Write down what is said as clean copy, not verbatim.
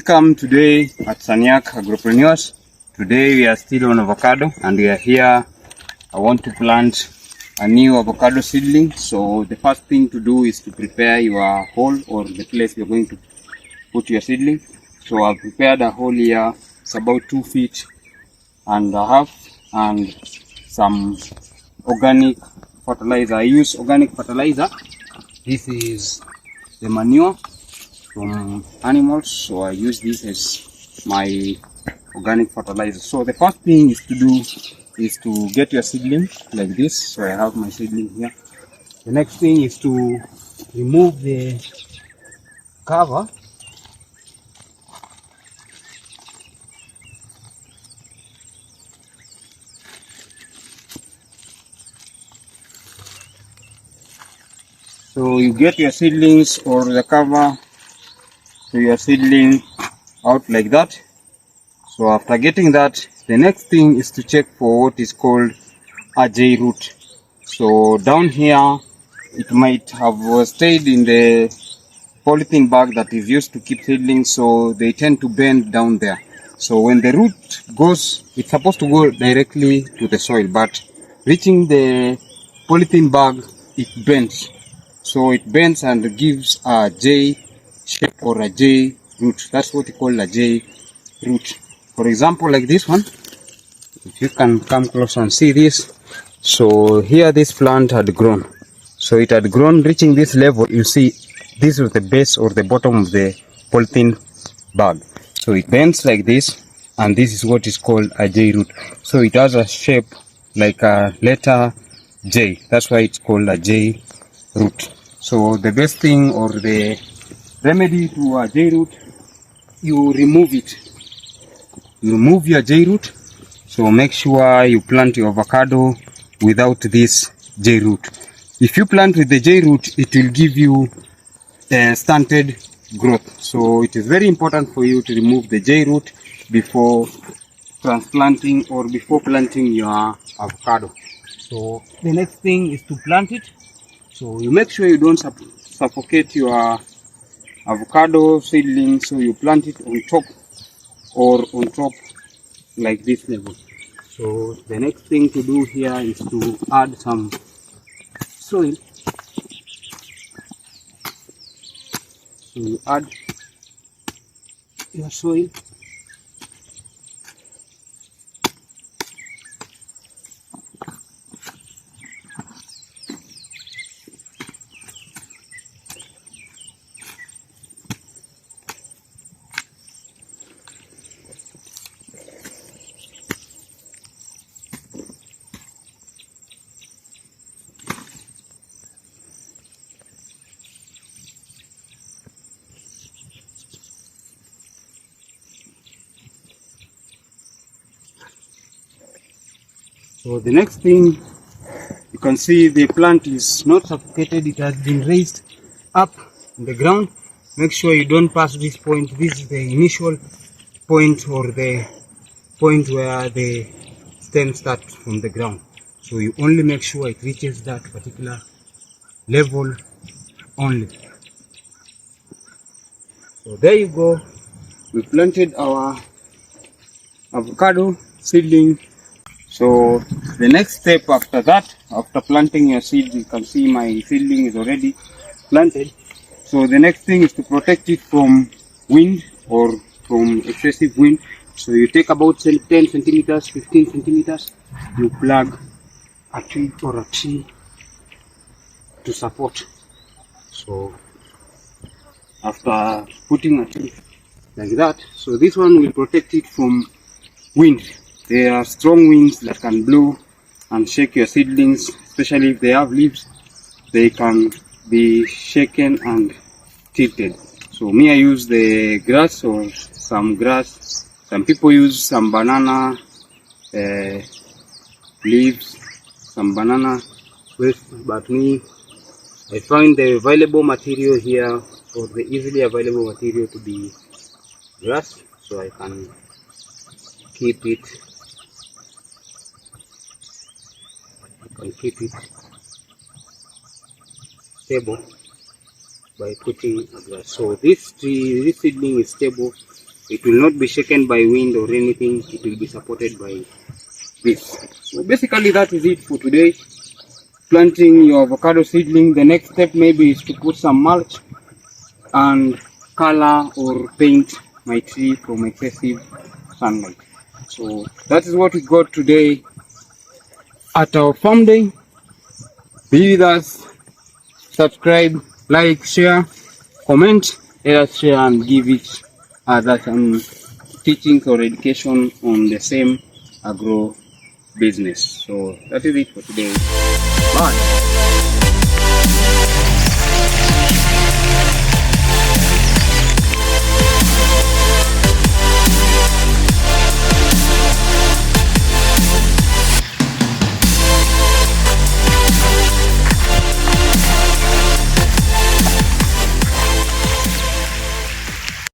Welcome today at Sanyak Agropreneurs. Today we are still on avocado and we are here. I want to plant a new avocado seedling. So the first thing to do is to prepare your hole or the place you're going to put your seedling. So I've prepared a hole here. It's about 2 feet and a half and some organic fertilizer. I use organic fertilizer. This is the manure from animals, so I use this as my organic fertilizer. So the first thing is to do is to get your seedling like this. So I have my seedling here. The next thing is to remove the cover. So you get your seedlings or the cover to your seedling out like that. So after getting that, the next thing is to check for what is called a J root. So down here, it might have stayed in the polythene bag that is used to keep seedlings, so they tend to bend down there. So when the root goes, it's supposed to go directly to the soil, but reaching the polythene bag, it bends. So it bends and gives a J shape or a J root. That's what we call a J root. For example, like this one, if you can come close and see this. So here this plant had grown. So it had grown, reaching this level. You see this is the base or the bottom of the polythene bag. So it bends like this, and this is what is called a J root. So it has a shape like a letter J. That's why it's called a J root. So the best thing or the remedy to a J root, you remove it. You remove your J root. So make sure you plant your avocado without this J root. If you plant with the J root, it will give you a stunted growth. So it is very important for you to remove the J root before transplanting or before planting your avocado. So the next thing is to plant it. So you make sure you don't suffocate your avocado seedling, so you plant it on top or on top like this level. So the next thing to do here is to add some soil. So you add your soil. So the next thing, you can see the plant is not suffocated, it has been raised up in the ground. Make sure you don't pass this point. This is the initial point or the point where the stem starts from the ground. So you only make sure it reaches that particular level only. So there you go. We planted our avocado seedling. So the next step after that, after planting your seed, you can see my seedling is already planted. So the next thing is to protect it from wind or from excessive wind. So you take about 10 centimeters, 15 centimeters, you plug a tree or a tree to support. So after putting a tree like that, so this one will protect it from wind. There are strong winds that can blow and shake your seedlings, especially if they have leaves. They can be shaken and tilted. So me, I use the grass or some grass. Some people use some banana leaves, some banana waste, but me, I find the available material here or the easily available material to be grass, so I can keep it. Stable by putting a grass. So this seedling is stable It will not be shaken by wind or anything. It will be supported by this. So basically that is it for today. Planting your avocado seedling. The next step maybe is to put some mulch and color or paint my tree from excessive sunlight. So that is what we got today at our farm day. Be with us, subscribe, like, share, comment. Let us share and give each other some teachings or education on the same agro business. So that is it for today. Bye.